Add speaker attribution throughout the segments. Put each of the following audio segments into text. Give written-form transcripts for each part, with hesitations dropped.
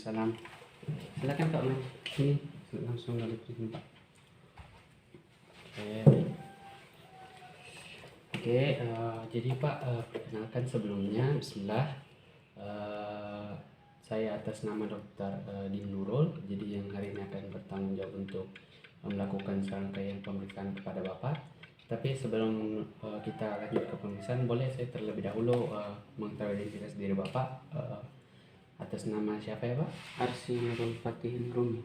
Speaker 1: Waalaikumsalam. Silakan Pak Mas. Ini langsung dari sini Pak. Oke, baik. Oke, jadi Pak, perkenalkan sebelumnya, Bismillah. Saya atas nama Dr. Din Nurul, jadi yang hari ini akan bertanggung jawab untuk melakukan serangkaian pemeriksaan kepada Bapak. Tapi sebelum kita lanjut ke pemeriksaan, boleh saya terlebih dahulu mengetahui identitas diri Bapak. Atas nama siapa ya Pak?
Speaker 2: Arsi Nurul Fatihin Rumi.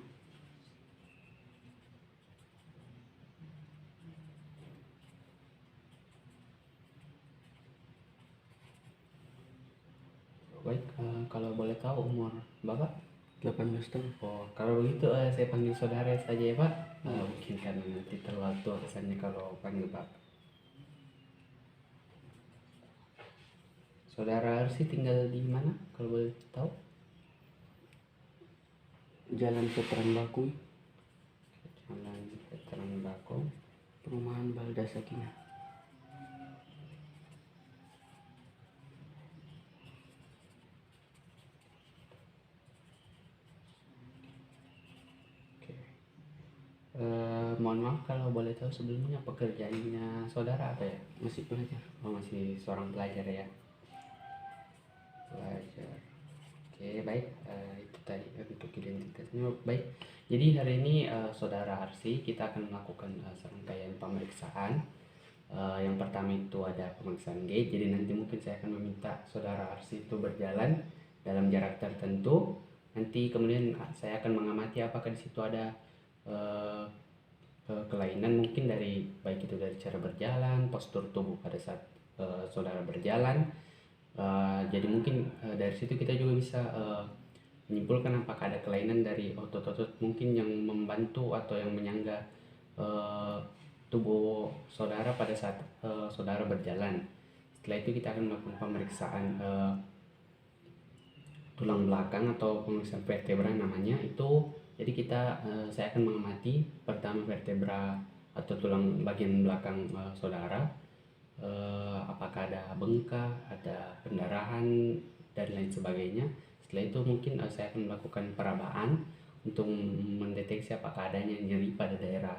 Speaker 1: Baik, kalau boleh tahu umur Bapak?
Speaker 2: 18 tahun.
Speaker 1: Oh, kalau begitu saya panggil saudara saja ya Pak. Mungkin karena nanti terlalu tua kesannya kalau panggil Pak. Saudara Arsi tinggal di mana kalau boleh tahu?
Speaker 2: Jalan Veteran Bakung,
Speaker 1: Jalan Veteran Bakung,
Speaker 2: Perumahan Balda Sakinah.
Speaker 1: Oke. Mohon maaf kalau boleh tahu sebelumnya pekerjaannya saudara apa ya?
Speaker 2: Masih pelajar.
Speaker 1: Oh, masih seorang pelajar ya? Pelajar. Oke, baik. Itu tadi untuk identitasnya. Baik. Jadi hari ini saudara Arsi kita akan melakukan serangkaian pemeriksaan. Yang pertama itu ada pemeriksaan gait. Jadi nanti mungkin saya akan meminta saudara Arsi itu berjalan dalam jarak tertentu. Nanti kemudian saya akan mengamati apakah di situ ada kelainan mungkin dari baik itu dari cara berjalan, postur tubuh pada saat saudara berjalan. Jadi mungkin dari situ kita juga bisa menyimpulkan apakah ada kelainan dari otot-otot mungkin yang membantu atau yang menyangga tubuh saudara pada saat saudara berjalan. Setelah itu kita akan melakukan pemeriksaan tulang belakang atau pemeriksaan vertebra namanya itu. Jadi saya akan mengamati pertama vertebra atau tulang bagian belakang saudara. Apakah ada bengkak, ada pendarahan dan lain sebagainya. Setelah itu mungkin saya akan melakukan perabaan untuk mendeteksi apakah adanya nyeri pada daerah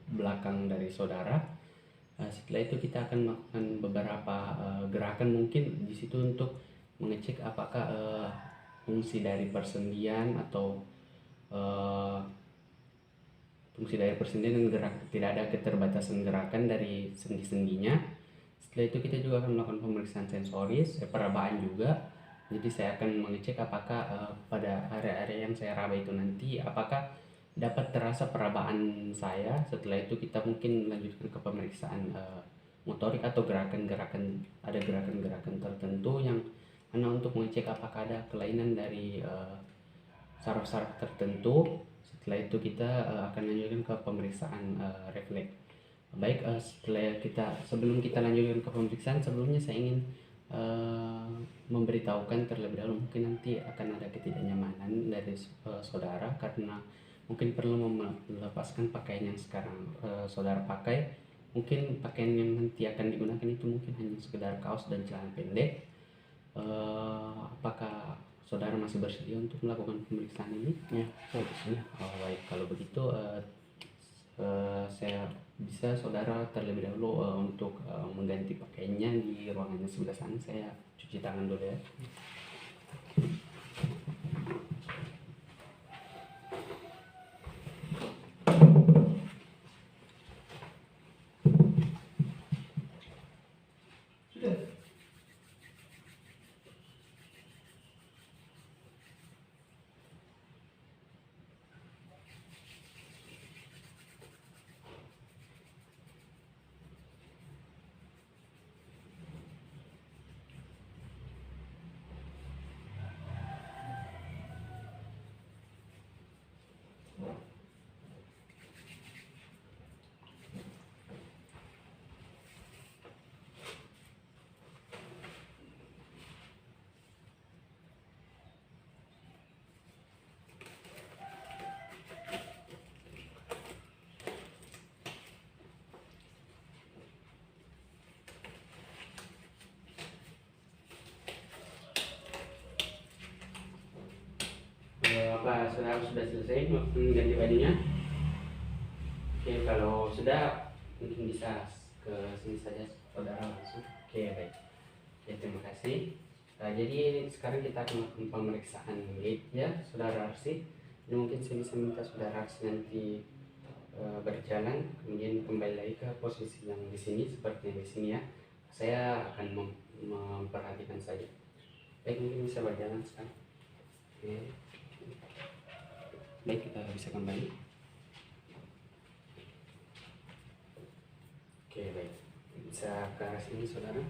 Speaker 1: belakang dari saudara. Setelah itu kita akan melakukan beberapa gerakan mungkin di situ untuk mengecek apakah fungsi dari persendian atau fungsi dari persendian dan tidak ada keterbatasan gerakan dari sendi-sendinya. Setelah itu kita juga akan melakukan pemeriksaan sensoris, perabaan juga. Jadi saya akan mengecek apakah pada area-area yang saya raba itu nanti apakah dapat terasa perabaan saya. Setelah itu kita mungkin lanjutkan ke pemeriksaan motorik atau gerakan-gerakan tertentu yang mana untuk mengecek apakah ada kelainan dari saraf-saraf tertentu. Setelah itu kita akan lanjutkan ke pemeriksaan refleks. Baik, sebelum kita lanjutkan ke pemeriksaan, sebelumnya saya ingin memberitahukan terlebih dahulu mungkin nanti akan ada ketidaknyamanan dari saudara karena mungkin perlu melepaskan pakaian yang sekarang saudara pakai. Mungkin pakaian yang nanti akan digunakan itu mungkin hanya sekedar kaos dan celana pendek. Apakah saudara masih bersedia untuk melakukan pemeriksaan ini?
Speaker 2: Ya, saya bersedia.
Speaker 1: Baik, kalau begitu saya bisa saudara terlebih dahulu untuk mengganti pakaiannya di ruangannya sebelah sana. Saya cuci tangan dulu ya. apa saudara sudah selesai mengganti bajunya? Oke, kalau sudah mungkin bisa ke sini saja saudara langsung. Oke, baik. Oke, terima kasih. Nah, jadi sekarang kita akan melakukan pemeriksaan gait ya, saudara Arsi. Ini mungkin saya bisa minta saudara Arsi nanti berjalan, kemudian kembali lagi ke posisi yang di sini seperti yang di sini ya. Saya akan memperhatikan saja. Baik, mungkin bisa berjalan sekarang. Oke. Baik, kita bisa kembali. Oke, baik. Bisa ke arah sini saudara.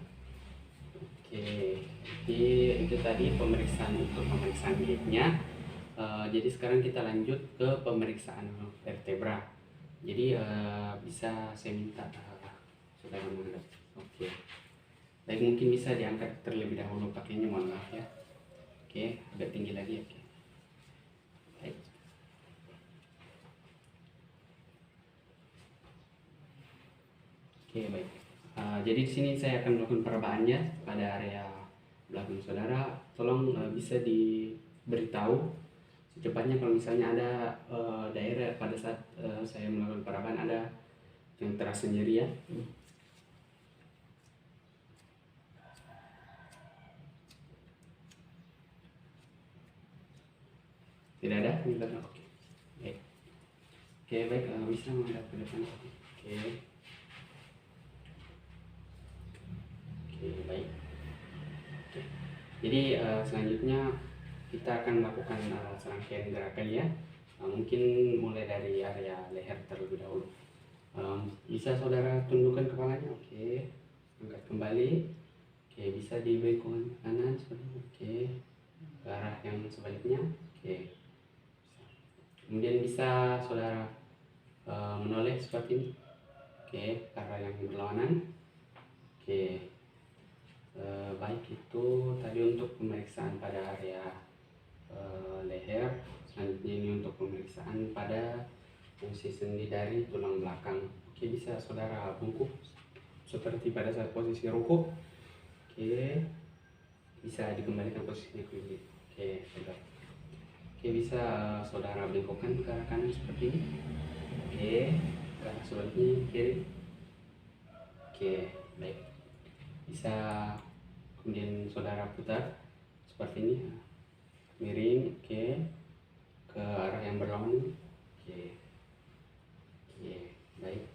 Speaker 1: Oke, jadi itu tadi pemeriksaan untuk pemeriksaan gait-nya. Jadi sekarang kita lanjut ke pemeriksaan vertebra. Jadi bisa saya minta saudara menghadap. Oke. Baik, mungkin bisa diangkat terlebih dahulu pakainya, mohon maaf ya. Oke, agak tinggi lagi. Oke. Baik. Oke, baik. Jadi di sini saya akan melakukan perabaannya pada area belakang saudara. Tolong bisa diberitahu secepatnya kalau misalnya ada daerah pada saat saya melakukan perabaan ada yang terasa nyeri ya. Tidak ada? Oke. Baik. Oke, baik, bisa menghadap ke depan. Oke. Oke, baik. Oke. Jadi selanjutnya kita akan melakukan serangkaian gerakan ya. Mungkin mulai dari area leher terlebih dahulu. Bisa saudara tundukkan kepalanya. Oke. Angkat kembali. Oke, bisa dibengkokkan ke kanan seperti ini. Oke. Ke arah yang sebaliknya. Oke. Kemudian bisa saudara menoleh seperti ini. Oke, ke arah yang berlawanan. Oke. Baik, itu tadi untuk pemeriksaan pada area leher. Selanjutnya ini untuk pemeriksaan pada fungsi sendi dari tulang belakang. Oke, bisa saudara bungkuk seperti pada saat posisi ruku. Oke, bisa dikembalikan posisinya kembali. Oke, tegak. Oke, bisa saudara bengkokkan ke arah kanan seperti ini. Oke, ke arah sebaliknya kiri. Oke, baik. Bisa kemudian saudara putar seperti ini, miring. Oke, ke arah yang berlawanan. Oke, baik.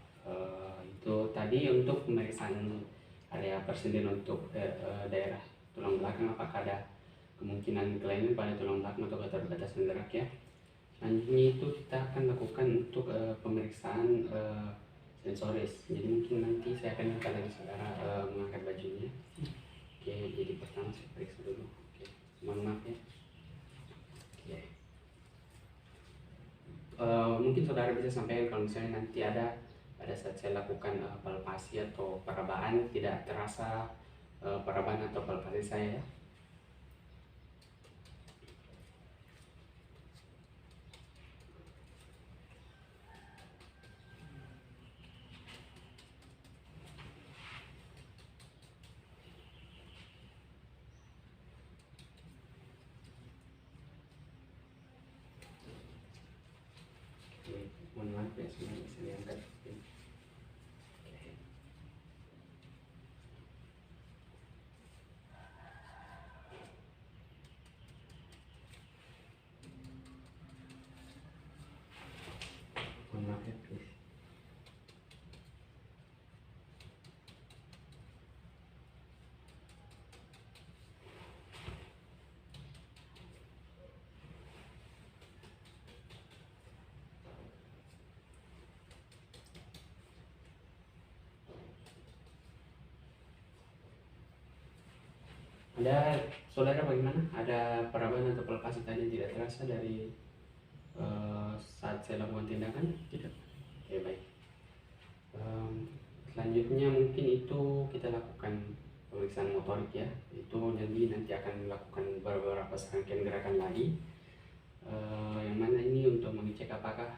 Speaker 1: Itu tadi untuk pemeriksaan area persendirian untuk daerah tulang belakang, apakah ada kemungkinan kelainan pada tulang belakang atau keterbatasan gerak ya. Selanjutnya itu kita akan lakukan untuk pemeriksaan sensoris. Jadi mungkin nanti saya akan minta lagi saudara mengangkat bajunya. Oke, jadi pertama saya periksa dulu. Oke, mohon maaf ya. Oke. Mungkin saudara bisa sampaikan kalau misalnya nanti ada pada saat saya lakukan palpasi atau perabaan tidak terasa perabaan atau palpasi saya ya. Mohon maaf ya, semuanya bisa diangkat. Oke. Mohon maaf ya, please. Ada saudara bagaimana? Ada perabaan atau palpasi tadi tidak terasa dari saat saya lakukan tindakan?
Speaker 2: Tidak.
Speaker 1: Oke, baik. Selanjutnya mungkin itu kita lakukan pemeriksaan motorik ya. Itu jadi nanti akan melakukan beberapa serangkaian gerakan lagi. Yang mana ini untuk mengecek apakah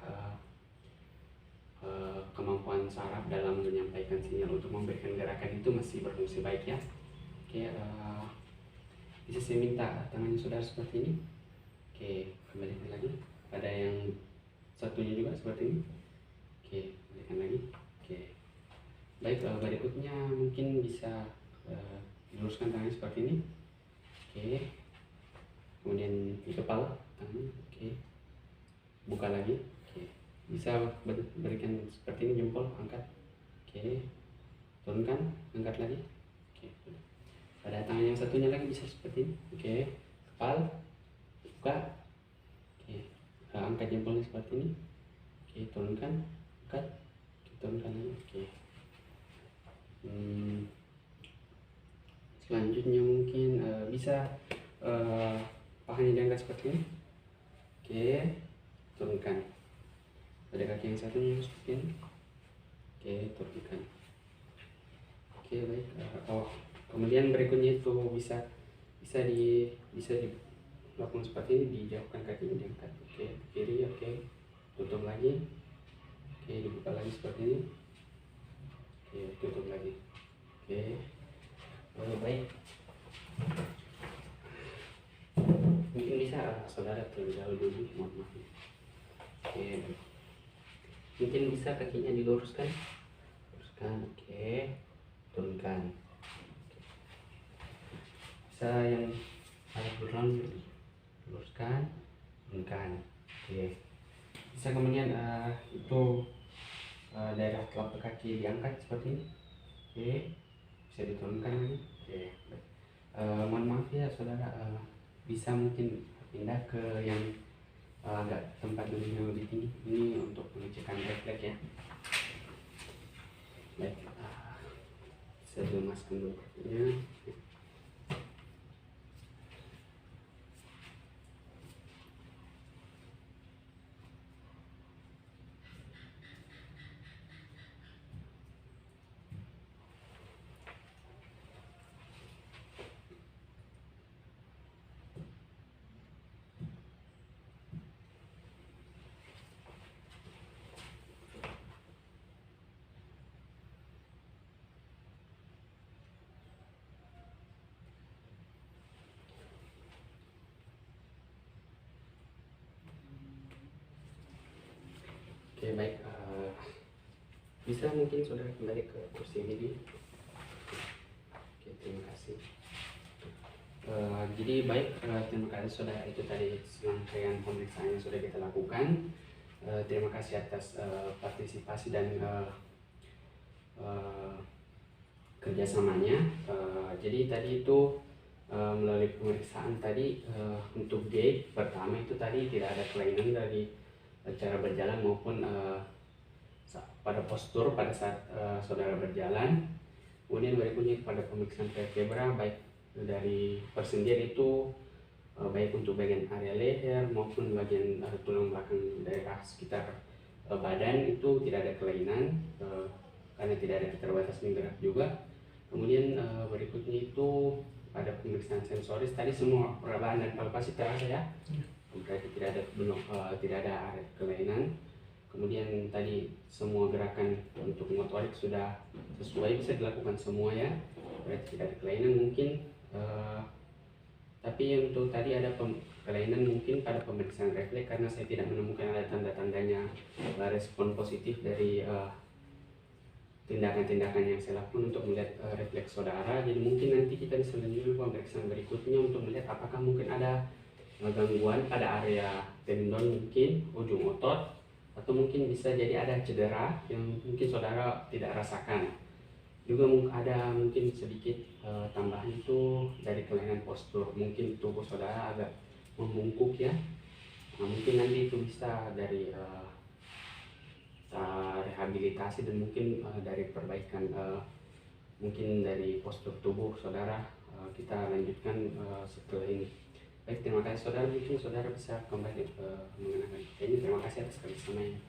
Speaker 1: kemampuan saraf dalam menyampaikan sinyal untuk memberikan gerakan itu masih berfungsi baik ya. Oke, bisa saya minta tangannya saudara seperti ini. Oke, kembalikan lagi. Ada yang satunya juga seperti ini. Oke, kembalikan lagi. Oke. Baik, berikutnya mungkin bisa diluruskan tangannya seperti ini. Oke. Kemudian di kepala tangannya. Oke. Buka lagi. Oke. Bisa berikan seperti ini, jempol angkat. Oke. Turunkan, angkat lagi. Oke. Pada tangan yang satunya lagi bisa seperti ini. Oke. Kepal, buka. Oke. Angkat jempolnya seperti ini. Oke, turunkan, angkat. Oke, turunkan lagi. Oke. Selanjutnya mungkin bisa pahanya diangkat seperti ini. Oke, turunkan. Pada kaki yang satunya seperti ini. Oke, turunkan. Oke, baik. Kemudian berikutnya itu bisa dilakukan seperti ini, dijauhkan kakinya, diangkat. Oke, ke kiri. Oke, tutup lagi. Oke, dibuka lagi seperti ini. Oke, tutup lagi. Oke. Baik. Mungkin bisa saudara terlebih dahulu dulu, mohon maaf. Oke, baik. Mungkin bisa kakinya diluruskan. Oke, turunkan. Bisa yang agak berlalu, luruskan, turunkan. Oke. Bisa kemudian itu daerah telapak kaki diangkat seperti ini. Oke, bisa diturunkan lagi. Oke. Mohon maaf ya saudara, bisa mungkin pindah ke yang agak tempat duduknya lebih tinggi. Ini untuk pengecekan refleks ya. Baik, saya lemaskan dulu kakinya. Oke, baik. Bisa mungkin saudara kembali ke kursi ini. Oke, terima kasih. Jadi baik, terima kasih saudara, itu tadi serangkaian pemeriksaan yang sudah kita lakukan. Terima kasih atas partisipasi dan kerjasamanya. Jadi tadi itu melalui pemeriksaan tadi untuk D pertama itu tadi tidak ada kelainan dari cara berjalan maupun pada postur pada saat saudara berjalan. Kemudian berikutnya pada pemeriksaan vertebra baik dari persendian itu baik untuk bagian area leher maupun bagian tulang belakang daerah sekitar badan itu tidak ada kelainan karena tidak ada keterbatasan gerak juga. Kemudian berikutnya itu pada pemeriksaan sensoris tadi semua perabaan dan palpasi terasa ya. Berarti tidak ada area kelainan. Kemudian tadi semua gerakan untuk motorik sudah sesuai, bisa dilakukan semua ya, berarti tidak ada kelainan mungkin. Tapi untuk tadi ada kelainan mungkin pada pemeriksaan refleks karena saya tidak menemukan ada tanda-tandanya respon positif dari tindakan-tindakan yang saya lakukan untuk melihat refleks saudara. Jadi mungkin nanti kita bisa lanjut pemeriksaan berikutnya untuk melihat apakah mungkin ada gangguan pada area tendon mungkin ujung otot, atau mungkin bisa jadi ada cedera yang mungkin saudara tidak rasakan. Juga ada mungkin sedikit tambahan itu dari kelainan postur, mungkin tubuh saudara agak membungkuk ya. Nah, mungkin nanti itu bisa dari rehabilitasi dan mungkin dari perbaikan mungkin dari postur tubuh saudara. Kita lanjutkan setelah ini. Baik, terima kasih saudara. Mungkin saudara bisa kembali mengenakan ini. Terima kasih atas kerjasamanya.